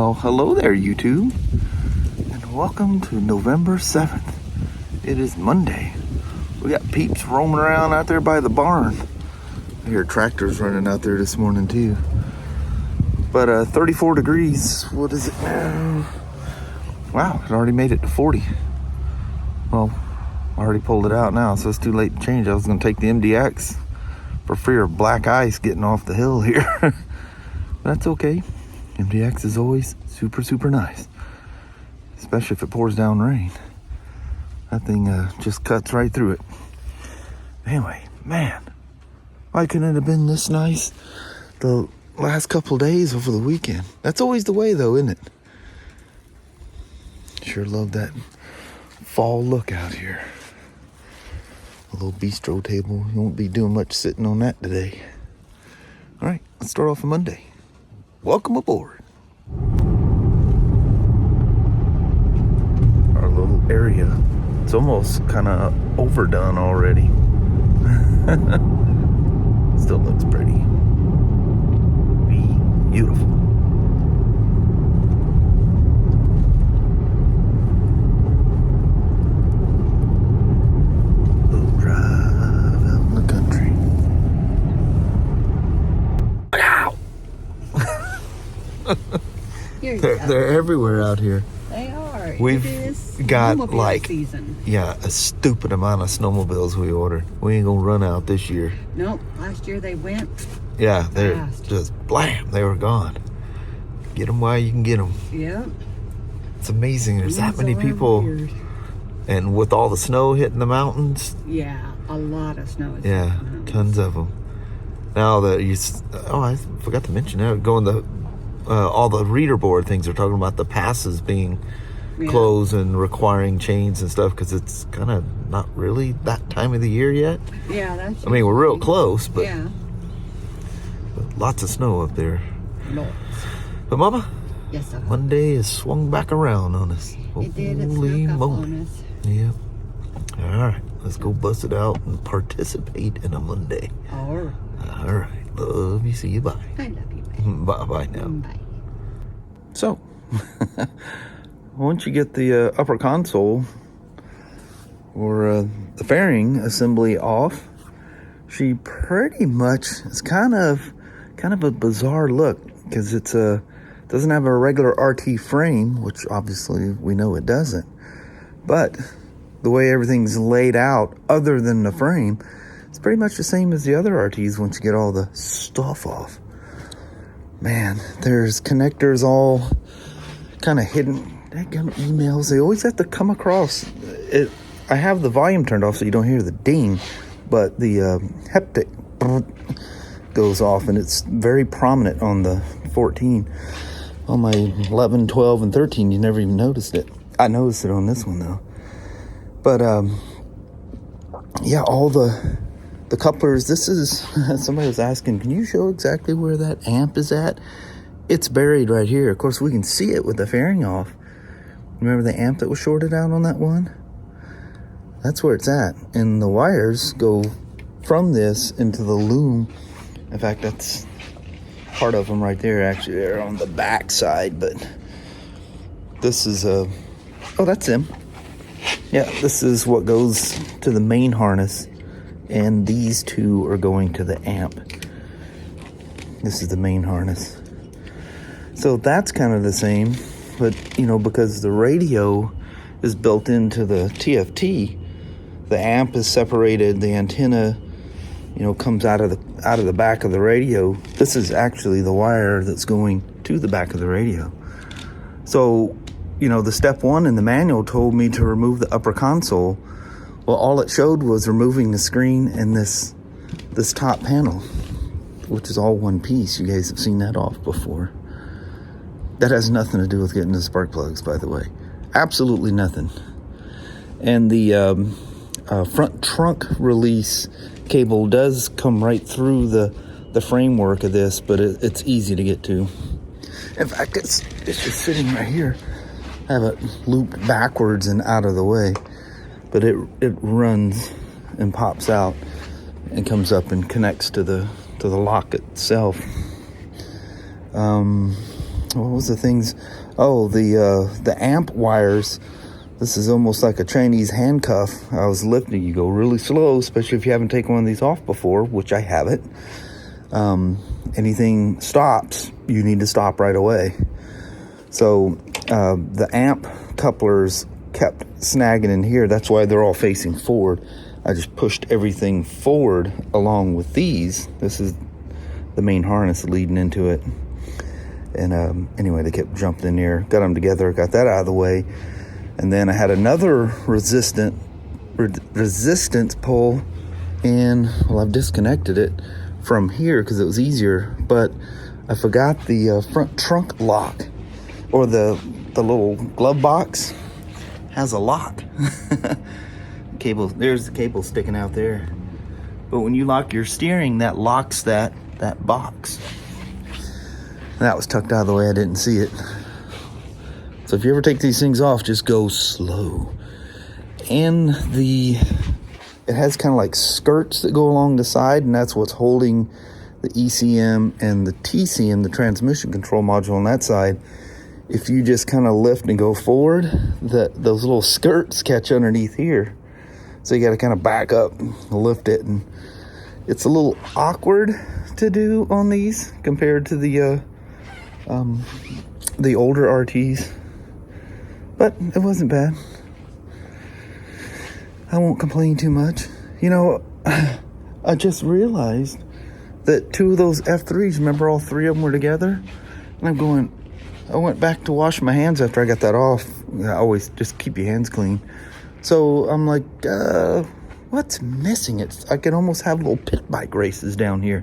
Well, hello there, YouTube, and welcome to November 7th. It is Monday. We got peeps roaming around out there by the barn. I hear tractors running out there this morning, too. But 34 degrees. What is it now? Wow, it already made it to 40. Well, I already pulled it out now, so it's too late to change. I was going to take the MDX for fear of black ice getting off the hill here. That's okay. MDX is always super, super nice, especially if it pours down rain. That thing just cuts right through it. Anyway, man, why couldn't it have been this nice the last couple days over the weekend? That's always the way, though, isn't it? Sure love that fall look out here. A little bistro table. You won't be doing much sitting on that today. All right, let's start off on Monday. Welcome aboard. Our little area, it's almost kind of overdone already. Still looks pretty. Beautiful. Little drive out in the country. They're everywhere out here. They are. We've got like season. Yeah, a stupid amount of snowmobiles we ordered. We ain't gonna run out this year. Nope. Last year they went. Yeah, they're fast. just blam. They were gone. Get them while you can get them. Yep. It's amazing. There's that many people, weird. and with all the snow hitting the mountains. Yeah, a lot of snow. Yeah, tons of them. Now that I forgot to mention that going the. All the reader board things are talking about the passes being closed and requiring chains and stuff because it's kind of not really that time of the year yet. Yeah, that's. I mean, we're real close, but, yeah. But lots of snow up there. Lots. But Mama, Yes, sir. Monday has swung back around on us. It did. It Holy snuck up moly. on us. Yep. All right, let's go bust it out and participate in a Monday. All right. All right, love you. See you. Bye. I love you, babe. Bye now. Bye. So, once you get the upper console or the fairing assembly off, she pretty much is kind of a bizarre look because it's doesn't have a regular RT frame, which obviously we know it doesn't. But the way everything's laid out, other than the frame, it's pretty much the same as the other RTs once you get all the stuff off. Man, there's connectors all kind of hidden. Emails, they always have to come across it. I have the volume turned off so you don't hear the ding, but the heptic goes off, and it's very prominent on the 14. On my 11, 12, and 13, you never even noticed it. I noticed it on this one, though. But, yeah, all the couplers, this is, somebody was asking, can you show exactly where that amp is at? It's buried right here. Of course, we can see it with the fairing off. Remember the amp that was shorted out on that one? That's where it's at. And the wires go from this into the loom. In fact, that's part of them right there. Actually, they're on the back side, but this is oh, that's him. Yeah, this is what goes to the main harness. And these two are going to the amp. This is the main harness. So that's kind of the same. But, because the radio is built into the TFT, the amp is separated, the antenna, comes out of the back of the radio. This is actually the wire that's going to the back of the radio. So, the step one in the manual told me to remove the upper console. Well, all it showed was removing the screen and this top panel, which is all one piece. You guys have seen that off before. That has nothing to do with getting the spark plugs, by the way. Absolutely nothing. And the front trunk release cable does come right through the framework of this, but it's easy to get to. In fact, it's just sitting right here. I have it looped backwards and out of the way. But it runs and pops out and comes up and connects to the lock itself. what was the things? Oh, the amp wires. This is almost like a Chinese handcuff. I was lifting. You go really slow, especially if you haven't taken one of these off before, which I haven't. Anything stops, you need to stop right away. So the amp couplers kept snagging in here. That's why they're all facing forward. I just pushed everything forward along with these. This is the main harness leading into it. And anyway, they kept jumping in there. Got them together, got that out of the way. And then I had another resistance pull. And, well, I've disconnected it from here because it was easier. But I forgot the front trunk lock. Or the little glove box has a lock. Cable, there's the cable sticking out there. But when you lock your steering, that locks that box. That was tucked out of the way, I didn't see it. So if you ever take these things off, just go slow. And it has kind of like skirts that go along the side, and that's what's holding the ECM and the TCM, the transmission control module on that side. If you just kind of lift and go forward, those little skirts catch underneath here. So you got to kind of back up and lift it. And it's a little awkward to do on these compared to the older RTs. But it wasn't bad. I won't complain too much. You know, I just realized that two of those F3s, remember all three of them were together? And I went back to wash my hands after I got that off. I always just keep your hands clean. So I'm like, what's missing? I can almost have little pit bike races down here.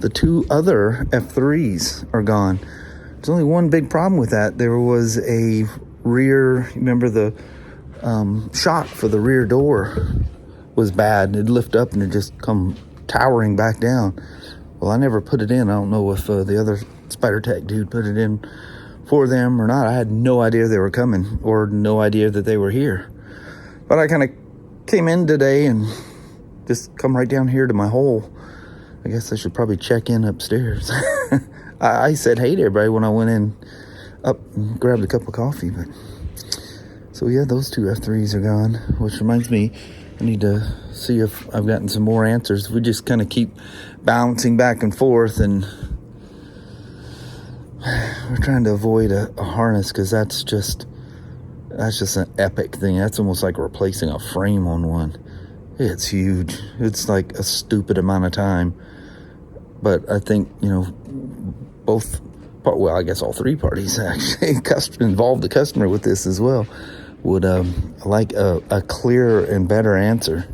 The two other F3s are gone. There's only one big problem with that. There was a rear, remember the shock for the rear door was bad. It'd lift up and it'd just come towering back down. Well, I never put it in. I don't know if the other Spyder Tech dude put it in for them or not. I had no idea they were coming or no idea that they were here. But I kind of came in today and just come right down here to my hole. I guess I should probably check in upstairs. I said hey to everybody when I went in up and grabbed a cup of coffee. But so yeah, those two F3s are gone, which reminds me, I need to see if I've gotten some more answers. We just kind of keep bouncing back and forth, and we're trying to avoid a harness because that's just an epic thing. That's almost like replacing a frame on one. It's huge. It's like a stupid amount of time. But I think, I guess all three parties actually involved the customer with this as well would like a clearer and better answer.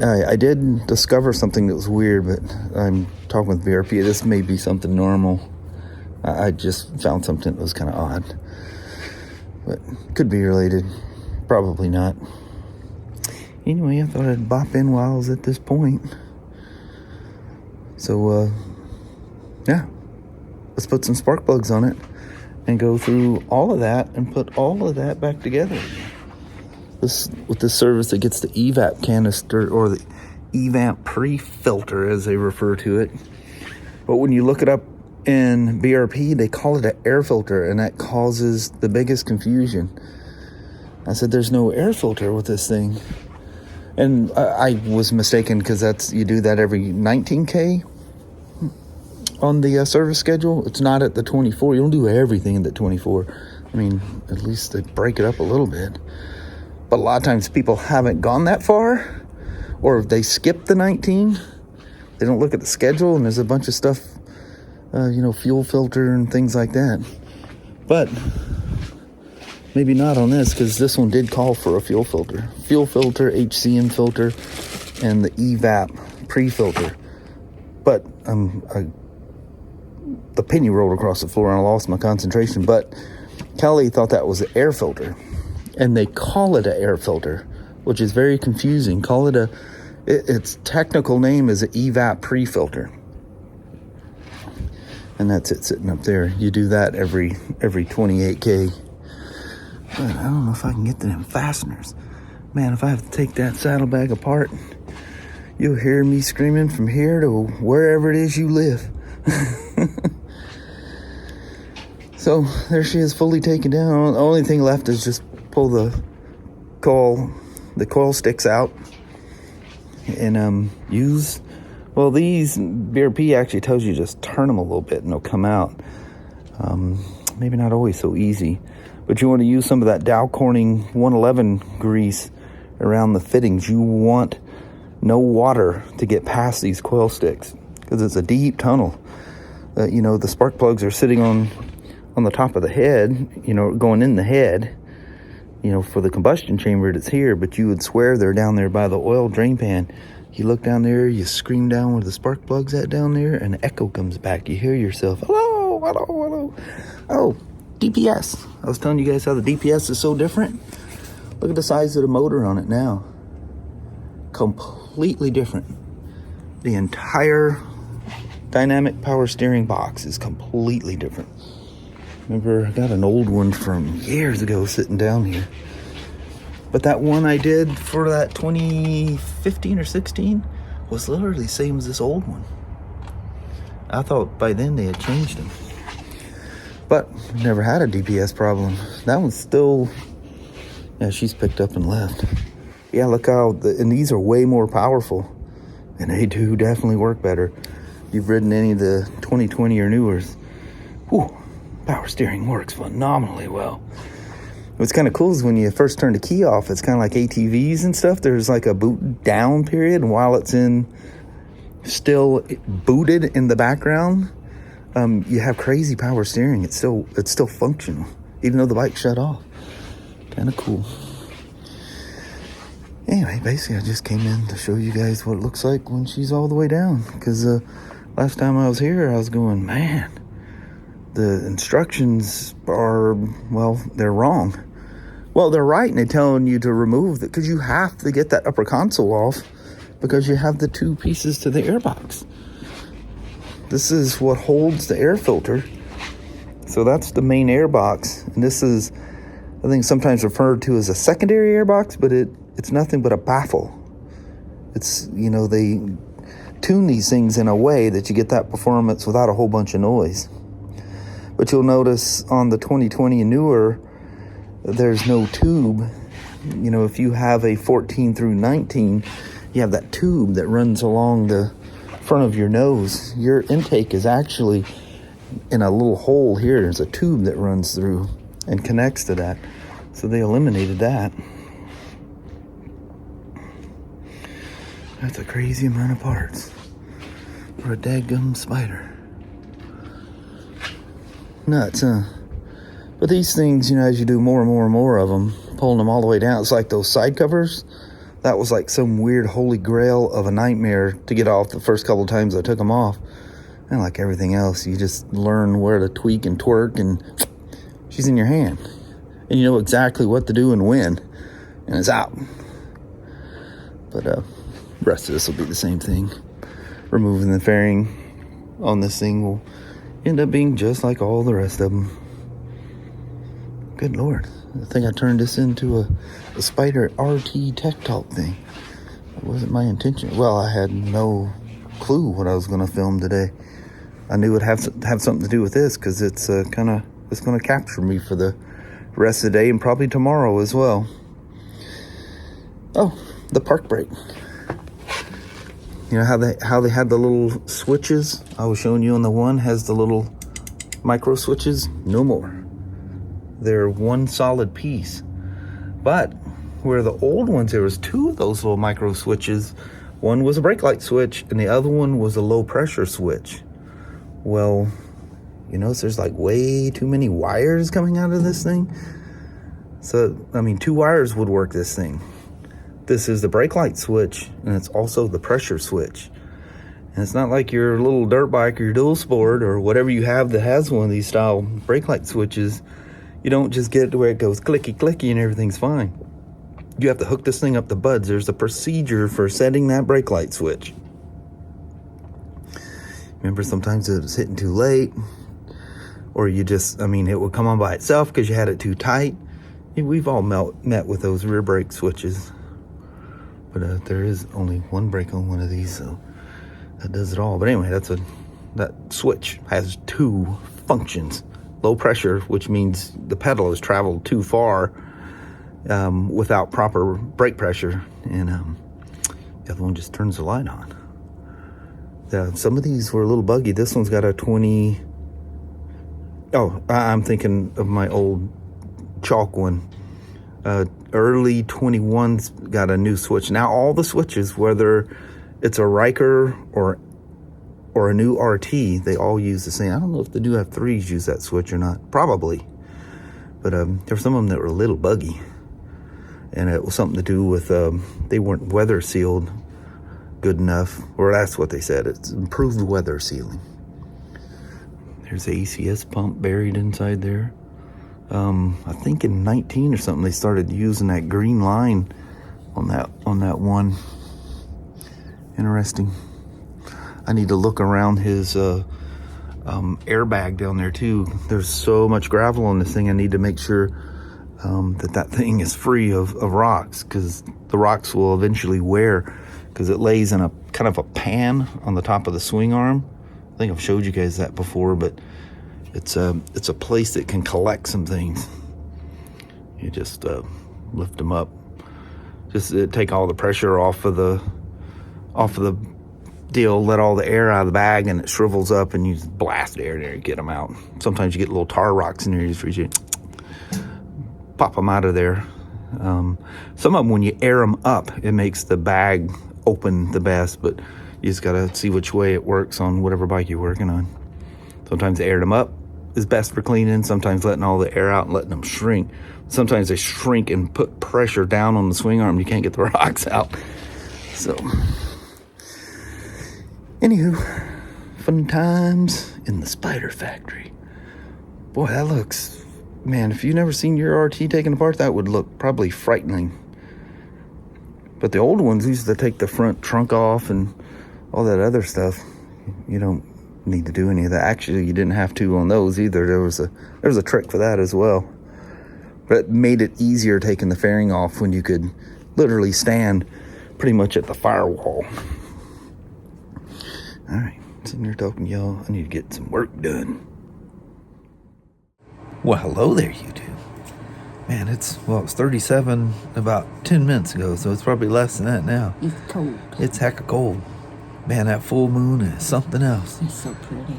I did discover something that was weird, but I'm talking with BRP. This may be something normal. I just found something that was kind of odd. But could be related. Probably not. Anyway, I thought I'd bop in while I was at this point. So, yeah. Let's put some spark plugs on it and go through all of that and put all of that back together. With this service that gets the evap canister, or the evap pre-filter as they refer to it. But when you look it up in BRP, they call it an air filter, and that causes the biggest confusion. I said, there's no air filter with this thing. And I was mistaken, because you do that every 19K on the service schedule. It's not at the 24. You don't do everything in the 24. I mean, at least they break it up a little bit. But a lot of times people haven't gone that far, or if they skip the 19, they don't look at the schedule, and there's a bunch of stuff, fuel filter and things like that. But maybe not on this, because this one did call for a fuel filter, HCM filter, and the evap pre-filter. But the penny rolled across the floor and I lost my concentration. But Kelly thought that was an air filter, and they call it an air filter, which is very confusing. Its technical name is an evap pre-filter, and that's it sitting up there. You do that every 28K. But I don't know if I can get to them fasteners. Man, if I have to take that saddlebag apart, you'll hear me screaming from here to wherever it is you live. So there she is, fully taken down. The only thing left is just pull the coil sticks out and use, well, these BRP actually tells you just turn them a little bit and they'll come out. Maybe not always so easy, but you want to use some of that Dow Corning 111 grease around the fittings. You want no water to get past these coil sticks because it's a deep tunnel. The spark plugs are sitting on the top of the head, going in the head, for the combustion chamber that's here, but you would swear they're down there by the oil drain pan. You look down there, you scream down where the spark plug's at down there, and an echo comes back. You hear yourself, hello, hello, hello. Oh, DPS. I was telling you guys how the DPS is so different. Look at the size of the motor on it now. Completely different. The entire dynamic power steering box is completely different. Remember, I got an old one from years ago sitting down here. But that one I did for that 2015 or 16 was literally the same as this old one. I thought by then they had changed them. But never had a DPS problem. That one's still, yeah, she's picked up and left. Yeah, look how, and these are way more powerful. And they do definitely work better. You've ridden any of the 2020 or newers. Whew, power steering works phenomenally well. What's kind of cool is when you first turn the key off, it's kind of like ATVs and stuff. There's like a boot down period, and while it's still booted in the background, you have crazy power steering. It's still functional, even though the bike shut off. Kind of cool. Anyway, basically, I just came in to show you guys what it looks like when she's all the way down. Because last time I was here, I was going, man, the instructions are, well, they're wrong. Well, they're right, and they're telling you to remove it because you have to get that upper console off because you have the two pieces to the airbox. This is what holds the air filter. So that's the main airbox, and this is, I think, sometimes referred to as a secondary airbox, but it's nothing but a baffle. It's, they tune these things in a way that you get that performance without a whole bunch of noise. But you'll notice on the 2020 and newer, there's no tube. If you have a 14 through 19, you have that tube that runs along the front of your nose. Your intake is actually in a little hole here. There's a tube that runs through and connects to that. So they eliminated that. That's a crazy amount of parts for a dadgum Spyder. Nuts, huh? But these things, as you do more and more and more of them, pulling them all the way down, it's like those side covers. That was like some weird holy grail of a nightmare to get off the first couple of times I took them off. And like everything else, you just learn where to tweak and twerk, and she's in your hand. And you know exactly what to do and when. And it's out. But the rest of this will be the same thing. Removing the fairing on this thing will end up being just like all the rest of them. Good Lord. I think I turned this into a Spyder RT Tech Talk thing. It wasn't my intention. Well, I had no clue what I was going to film today. I knew it would have something to do with this because it's going to capture me for the rest of the day and probably tomorrow as well. Oh, the park brake. How they had the little switches? I was showing you on the one has the little micro switches. No more. They're one solid piece. But where the old ones, there was two of those little micro switches. One was a brake light switch and the other one was a low pressure switch. Well, there's like way too many wires coming out of this thing. So, 2 wires would work this thing. This is the brake light switch, and it's also the pressure switch. And it's not like your little dirt bike or your dual sport or whatever you have that has one of these style brake light switches. You don't just get it to where it goes clicky clicky and everything's fine. You have to hook this thing up to buds. There's a procedure for setting that brake light switch. Remember, sometimes it was hitting too late, or you just, it would come on by itself because you had it too tight. We've all met with those rear brake switches. But there is only one brake on one of these, so that does it all. But anyway, that switch has two functions. low pressure, which means the pedal has traveled too far without proper brake pressure, and the other one just turns the light on. Some of these were a little buggy. This one's got a 20. Oh, I'm thinking of my old chalk one. Early 21's got a new switch. Now all the switches, whether it's a Riker or a new RT, they all use the same. I don't know if the new F3s use that switch or not. Probably. But there were some of them that were a little buggy. And it was something to do with they weren't weather sealed good enough. Or that's what they said. It's improved weather sealing. There's the ACS pump buried inside there. I think in 19 or something they started using that green line on that one. Interesting. I need to look around his airbag down there too. There's so much gravel on this thing. I need to make sure that thing is free of rocks, because the rocks will eventually wear, because it lays in a kind of a pan on the top of the swing arm. I think I've showed you guys that before, but it's a place that can collect some things. You just lift them up, just take all the pressure off of the deal, let all the air out of the bag, and it shrivels up, and you just blast air in there and get them out. Sometimes you get little tar rocks in there, you just pop them out of there. Some of them, when you air them up, it makes the bag open the best, but you just gotta see which way it works on whatever bike you're working on. Sometimes airing them up is best for cleaning, sometimes letting all the air out and letting them shrink. Sometimes they shrink and put pressure down on the swing arm, you can't get the rocks out. So anywho, fun times in the Spyder factory. Boy, that looks, man, if you've never seen your RT taken apart, that would look probably frightening. But the old ones used to take the front trunk off and all that other stuff. You don't need to do any of that. Actually, you didn't have to on those either. There was a trick for that as well. But it made it easier taking the fairing off when you could literally stand pretty much at the firewall. All right, sitting here talking to y'all. I need to get some work done. Well, hello there, YouTube. Man, it's 37 about 10 minutes ago, so it's probably less than that now. It's cold. It's hecka cold. Man, that full moon is something else. It's so pretty.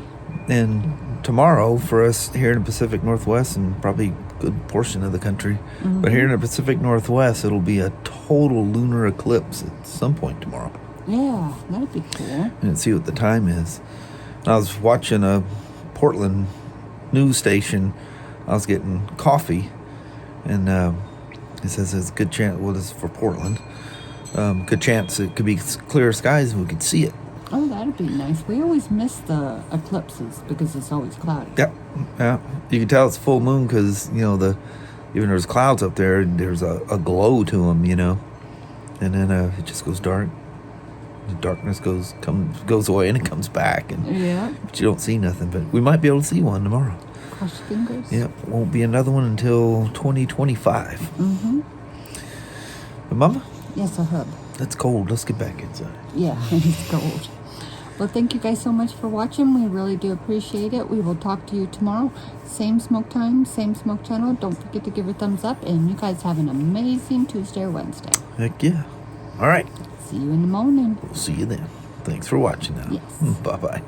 And tomorrow, for us here in the Pacific Northwest, and probably a good portion of the country, but here in the Pacific Northwest, it'll be a total lunar eclipse at some point tomorrow. Yeah, that'd be cool. And see what the time is. I was watching a Portland news station. I was getting coffee, and it says there's a good chance, well, this is for Portland, good chance it could be clear skies and we could see it. Oh, that'd be nice. We always miss the eclipses because it's always cloudy. Yeah. You can tell it's full moon because, even there's clouds up there, there's a glow to them, and then it just goes dark. The darkness goes away and it comes back, but you don't see nothing. But we might be able to see one tomorrow. Cross your fingers. Yep, won't be another one until 2025. But Mama? Yes, a hub. It's cold. Let's get back inside. Yeah, it's cold. Well, thank you guys so much for watching. We really do appreciate it. We will talk to you tomorrow. Same smoke time, same smoke channel. Don't forget to give a thumbs up. And you guys have an amazing Tuesday or Wednesday. Heck yeah. All right. See you in the morning. We'll see you then. Thanks for watching now. Yes. Bye-bye.